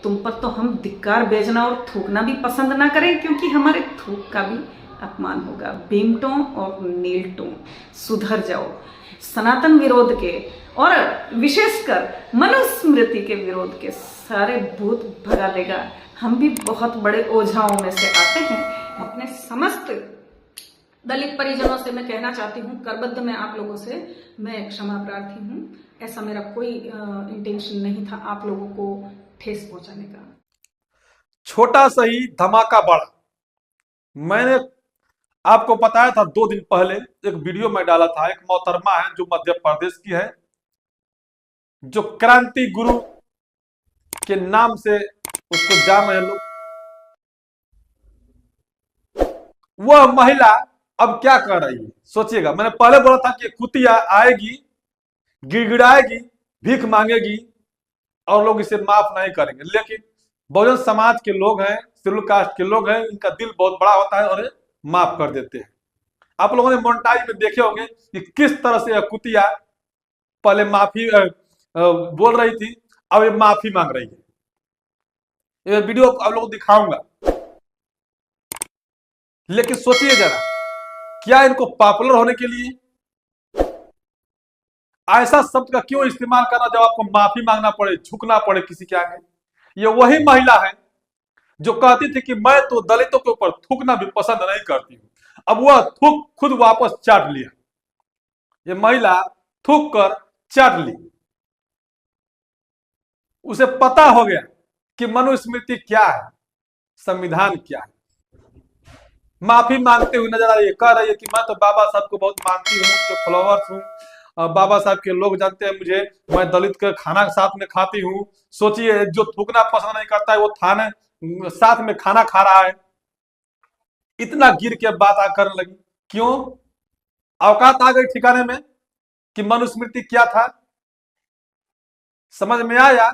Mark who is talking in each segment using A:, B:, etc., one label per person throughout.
A: तुम पर तो हम धिक्कार भेजना और थूकना भी पसंद ना करें, क्योंकि हमारे थूक का भी अपमान होगा। भीमटों और नीलटों, सुधर जाओ। सनातन विरोध के और विशेषकर मनुस्मृति के विरोध के सारे भूत भगा देगा। हम भी बहुत बड़े ओझाओं में से आते हैं। अपने समस्त दलित परिजनों से मैं कहना चाहती हूँ, करबद्ध में आप लोगों से मैं क्षमा प्रार्थी हूँ। ऐसा मेरा कोई इंटेंशन नहीं था आप लोगों को ठेस पहुंचाने का।
B: छोटा सही धमाका बड़ा। मैंने आपको बताया था 2 दिन पहले, एक वीडियो में डाला था। एक मोहतरमा है जो मध्य प्रदेश की है, जो क्रांति गुरु के नाम से उसको जान रहे लोग। वह महिला अब क्या कर रही है सोचिएगा। मैंने पहले बोला था कि कुतिया आएगी, गिड़गिड़ाएगी, भीख मांगेगी और लोग इसे माफ नहीं करेंगे। लेकिन बहुजन समाज के लोग हैं, शेड्यूल कास्ट के लोग हैं, इनका दिल बहुत बड़ा होता है और माफ कर देते हैं। आप लोगों ने मोन्टाज में देखे होंगे कि किस तरह से यह कुतिया पहले माफी बोल रही थी, अब ये माफी मांग रही है। ये वीडियो आप लोगों को दिखाऊंगा। लेकिन सोचिए जरा, क्या इनको पॉपुलर होने के लिए ऐसा शब्द का क्यों इस्तेमाल करना जब आपको माफी मांगना पड़े, झुकना पड़े किसी के आगे? ये वही महिला है जो कहती थी कि मैं तो दलितों के ऊपर थूकना भी पसंद नहीं करती हूं। अब वह थूक खुद वापस चाट लिया। ये महिला थूक कर चाट ली। उसे पता हो गया कि मनुस्मृति क्या है, संविधान क्या है। माफी मांगते हुए नजर आ रही है, कह रही है कि मैं तो बाबा साहब को बहुत मानती हूँ, जो फॉलोअर्स हूँ, बाबा साहब के लोग जानते हैं मुझे, मैं दलित का खाना साथ में खाती हूँ। सोचिए, जो थूकना पसंद नहीं करता है वो थाने साथ में खाना खा रहा है। इतना गिर के बात आकर लगी। क्यों? औकात आ गई ठिकाने में कि मनुस्मृति क्या था, समझ में आया।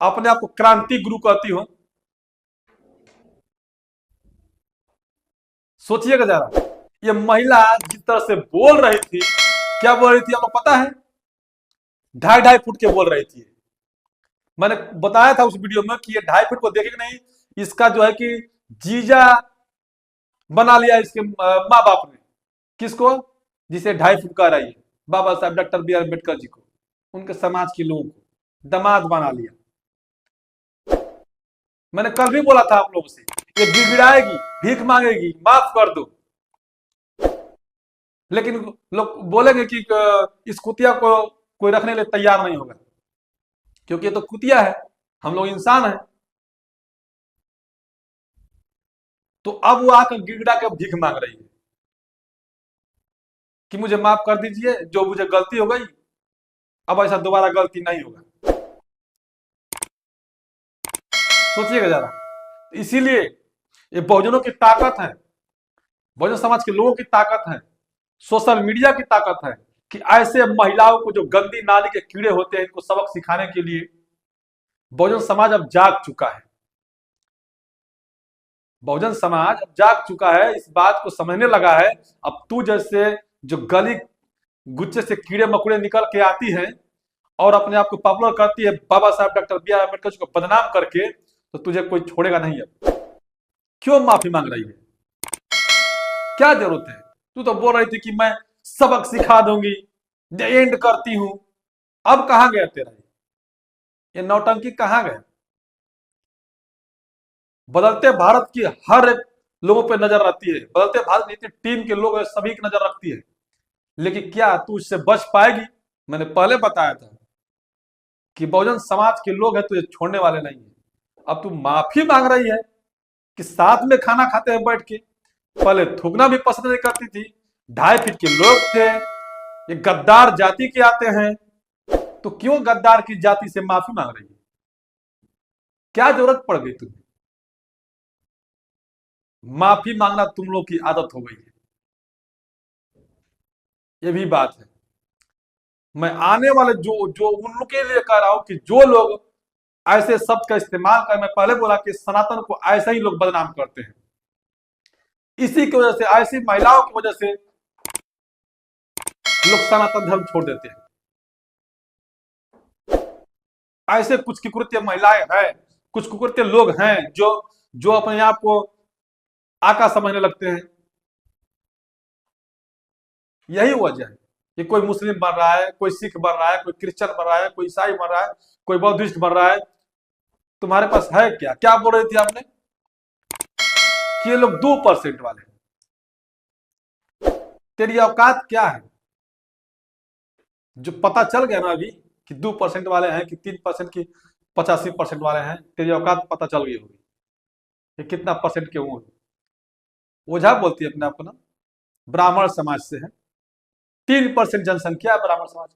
B: अपने आप को क्रांति गुरु कहती हो। सोचिएगा जरा, ये महिला जिस तरह से बोल रही थी, क्या बोल रही थी आपको पता है? 2.5 फुट के बोल रही थी। मैंने बताया था उस वीडियो में कि ये 2.5 फुट को देखेगा नहीं, इसका जो है कि जीजा बना लिया इसके माँ बाप ने। किसको? जिसे 2.5 फुट कह रही है, बाबा साहब doctor B are Ambedkar ji को, उनके समाज के लोगों को दामाद बना लिया। मैंने कल भी बोला था आप लोगों से, ये गिड़गिड़ाएगी, भीख मांगेगी, माफ कर दो। लेकिन लोग बोलेंगे कि इस कुतिया को कोई रखने के लिए तैयार नहीं होगा, क्योंकि ये तो कुतिया है, हम लोग इंसान हैं। तो अब वो आकर गिड़गिड़ा के भीख मांग रही है कि मुझे माफ कर दीजिए, जो मुझे गलती हो गई, अब ऐसा दोबारा गलती नहीं होगा। सोचिएगा जरा। इसीलिए ये बहुजनों की ताकत है, बहुजन समाज के लोगों की ताकत है, सोशल मीडिया की ताकत है कि ऐसे महिलाओं को, जो गंदी नाली के कीड़े होते हैं, इनको सबक सिखाने के लिए बहुजन समाज अब जाग चुका है। बहुजन समाज अब जाग चुका है, इस बात को समझने लगा है। अब तू जैसे जो गली गुच्चे से कीड़े मकोड़े निकल के आती है और अपने आप को पॉपुलर करती है बाबा साहब डॉक्टर बी आर अम्बेडकर को बदनाम करके, तो तुझे कोई छोड़ेगा नहीं। अब क्यों माफी मांग रही है? क्या जरूरत है? तू तो बोल रही थी कि मैं सबक सिखा दूंगी, एंड करती हूं। अब कहां गया तेरा ये नौटंकी, कहां गया? बदलते भारत की हर एक लोगों पे नजर रखती है, बदलते भारत नीति टीम के लोग सभी की नजर रखती है। लेकिन क्या तू इससे बच पाएगी? मैंने पहले बताया था कि बहुजन समाज के लोग हैं, तुझे छोड़ने वाले नहीं है। अब तू माफी मांग रही है कि साथ में खाना खाते हैं बैठ के, पहले थूकना भी पसंद नहीं करती थी, 2.5 फीट के लोग थे, ये गद्दार जाति के आते हैं, तो क्यों गद्दार की जाति से माफी मांग रही है? क्या जरूरत पड़ गई तुम्हें? माफी मांगना तुम लोग की आदत हो गई है, ये भी बात है। मैं आने वाले जो जो उन लोग के लिए कह रहा हूं कि जो लोग ऐसे शब्द का इस्तेमाल कर, मैं पहले बोला कि सनातन को ऐसे ही लोग बदनाम करते हैं। इसी की वजह से, ऐसी महिलाओं की वजह से लोग सनातन धर्म छोड़ देते हैं। ऐसे कुछ कुकृत्य महिलाएं हैं, कुछ कुकृत्य लोग हैं जो जो अपने आप को आका समझने लगते हैं। यही वजह है कि कोई मुस्लिम बन रहा है, कोई सिख बन रहा है, कोई क्रिश्चियन बन रहा है, कोई ईसाई बन रहा है, कोई बौद्धिस्ट बन रहा है। तुम्हारे पास है क्या? क्या बोल रही थी आपने कि ये लोग 2% वाले हैं। तेरी औकात क्या है? जो पता चल गया ना अभी कि 2% वाले हैं कि 3% की 85% वाले हैं, तेरी औकात पता चल गई होगी कि कितना परसेंट के हुए। ओझा बोलती है अपने आप को ना, ब्राह्मण समाज से है, 3% जनसंख्या है ब्राह्मण समाज।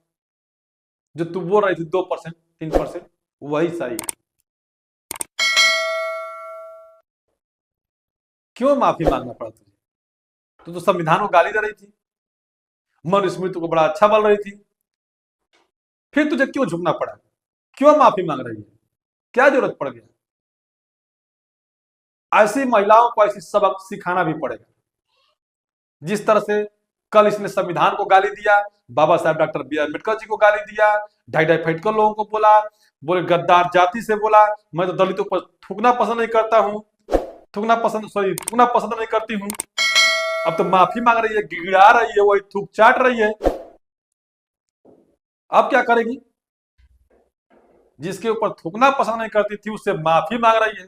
B: जो तू बोल रही थी 2%, 3%, वही सही है। क्यों माफी मांगना पड़ा तुझे? तू तो संविधान को गाली दे रही थी, मनुस्मृति को बड़ा अच्छा बोल रही थी, फिर तुझे क्यों झुकना पड़ा? क्यों माफी मांग रही है? क्या जरूरत पड़ गया? ऐसी महिलाओं को ऐसी सबक सिखाना भी पड़ेगा। जिस तरह से कल इसने संविधान को गाली दिया, बाबा साहब doctor B are Ambedkar ji को गाली दिया, ढाई फटकर लोगों को बोला, बोले गद्दार जाति से बोला, मैं तो दलितों पर थूकना पसंद नहीं करता हूं, थूकना पसंद नहीं करती हूं। अब तो माफी मांग रही है, गिड़गिड़ा रही है, वही थूक चाट रही है। अब क्या करेगी? जिसके ऊपर थूकना पसंद नहीं करती थी उससे माफी मांग रही है।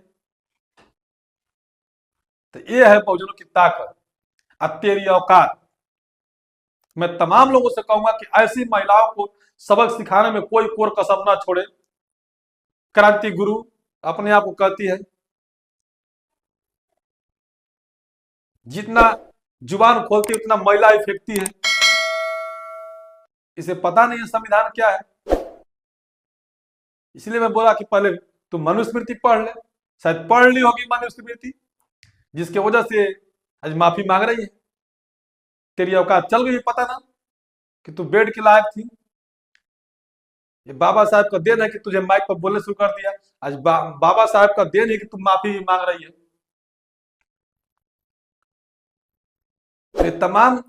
B: तो ये है बहुजनों की ताकत। अब तेरी औकात। मैं तमाम लोगों से कहूंगा कि ऐसी महिलाओं को सबक सिखाने में कोई कोर कसर ना छोड़े। क्रांति गुरु अपने आप को कहती है, जितना जुबान खोलती है उतना महिला ही फेंकती है। इसे पता नहीं है संविधान क्या है, इसलिए मैं बोला कि पहले तुम मनुस्मृति पढ़ ले। शायद पढ़ ली होगी मनुस्मृति, जिसकी वजह से आज माफी मांग रही है। तेरी औकात चल गई, पता ना कि तू बेड के लायक थी। ये बाबा साहब का देन है कि तुझे माइक पर बोलने शुरू कर दिया। आज बाबा साहब का देन है कि तू माफी मांग रही है। तो ये तमाम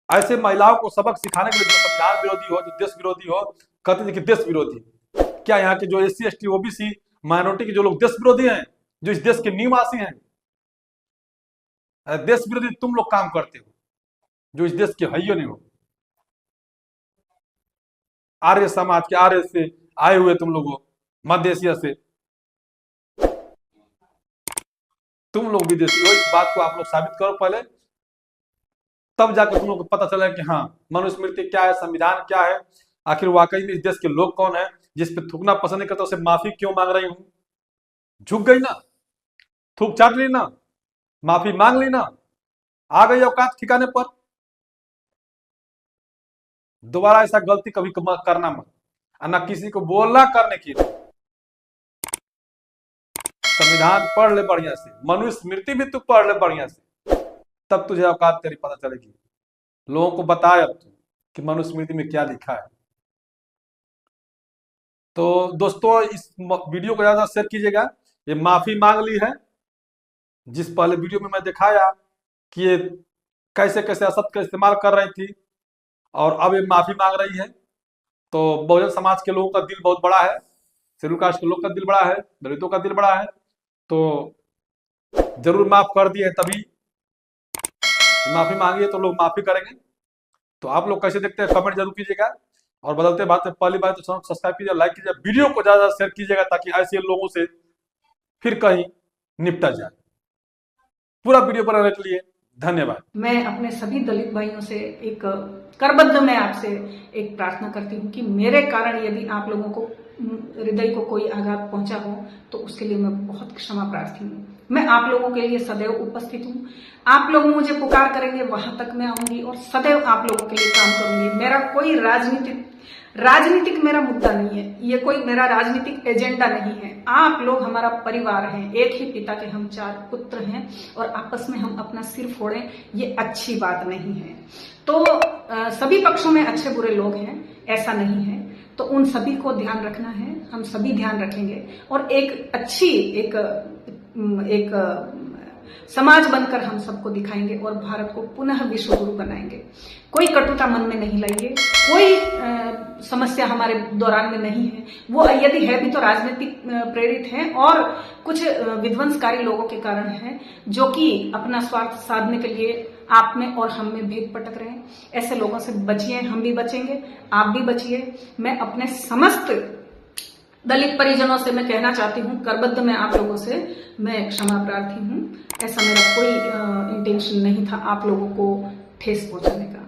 B: ऐसे महिलाओं को सबक सिखाने के लिए, जो संविधान विरोधी हो, जो देश विरोधी हो, कहते थे कि देश विरोधी। क्या यहाँ के जो SC ST OBC माइनॉरिटी के जो लोग देश विरोधी हैं, जो इस देश के निवासी हैं, देश विरोधी तुम लोग काम करते हो, जो इस देश के हइयो नहीं हो। आर्य समाज के, आर्य से आए हुए तुम लोग हो, मध्य एशिया से, तुम लोग विदेशी हो। इस बात को आप लोग साबित करो पहले, तब जाकर तुम लोग को पता चला कि हाँ मनुस्मृति क्या है, संविधान क्या है, आखिर वाकई में इस देश के लोग कौन है। जिस पे थूकना पसंद नहीं करता उसे माफी क्यों मांग रही हूं? झुक गई ना, थूक चाट ली ना, माफी मांग ली ना, आ गई औकात ठिकाने पर। दोबारा ऐसा गलती कभी करना मत, ना किसी को बोलना करने की। संविधान पढ़ ले बढ़िया से, मनुस्मृति भी तू पढ़ ले बढ़िया से, तब तुझे औकात तेरी पता चलेगी। लोगों को बताए अब तू कि मनुस्मृति में क्या लिखा है। तो दोस्तों इस वीडियो को ज्यादा शेयर कीजिएगा। ये माफी मांग ली है, जिस पहले वीडियो में मैं दिखाया कि ये कैसे कैसे असत का इस्तेमाल कर रही थी, और अब ये माफी मांग रही है। तो बहुजन समाज के लोगों का दिल बहुत बड़ा है, शेड्यूल कास्ट के लोग का दिल बड़ा है, दलितों का दिल बड़ा है, तो जरूर माफ कर दिए, तभी माफी मांगी है तो लोग माफी करेंगे। तो आप लोग कैसे देखते हैं कमेंट जरूर कीजिएगा, और बदलते बात है पहली बात तो चैनल सब्सक्राइब कीजिए, लाइक कीजिए, वीडियो को ज्यादा शेयर कीजिएगा, ताकि ऐसे लोगों से फिर कहीं निपटा जाए। पूरा वीडियो बनाने के लिए धन्यवाद।
A: मैं अपने सभी दलित भाइयों से एक करबद्ध मैं आपसे एक प्रार्थना करती हूँ कि मेरे कारण यदि आप लोगों को हृदय को कोई आघात पहुंचा हो तो उसके लिए मैं बहुत क्षमा प्रार्थी हूँ। मैं आप लोगों के लिए सदैव उपस्थित हूँ। आप लोग मुझे पुकार करेंगे वहां तक मैं आऊंगी और सदैव आप लोगों के लिए काम करूंगी। मेरा कोई राजनीतिक मेरा मुद्दा नहीं है, ये कोई मेरा राजनीतिक एजेंडा नहीं है। आप लोग हमारा परिवार हैं, एक ही पिता के हम 4 पुत्र हैं, और आपस में हम अपना सिर फोड़ें ये अच्छी बात नहीं है। तो सभी पक्षों में अच्छे बुरे लोग हैं, ऐसा नहीं है। तो उन सभी को ध्यान रखना है, हम सभी ध्यान रखेंगे, और एक अच्छी एक समाज बनकर हम सबको दिखाएंगे और भारत को पुनः विश्व गुरु बनाएंगे। कोई कटुता मन में नहीं लाइए, कोई समस्या हमारे दौरान में नहीं है। वो यदि है भी तो राजनीतिक प्रेरित है और कुछ विध्वंसकारी लोगों के कारण है, जो कि अपना स्वार्थ साधने के लिए आप में और हम में भेद पटक रहे हैं। ऐसे लोगों से बचिए, हम भी बचेंगे, आप भी बचिए। मैं अपने समस्त दलित परिजनों से मैं कहना चाहती हूँ, करबद्ध मैं आप लोगों से मैं क्षमा प्रार्थी हूँ। ऐसा मेरा कोई इंटेंशन नहीं था आप लोगों को ठेस पहुंचाने का।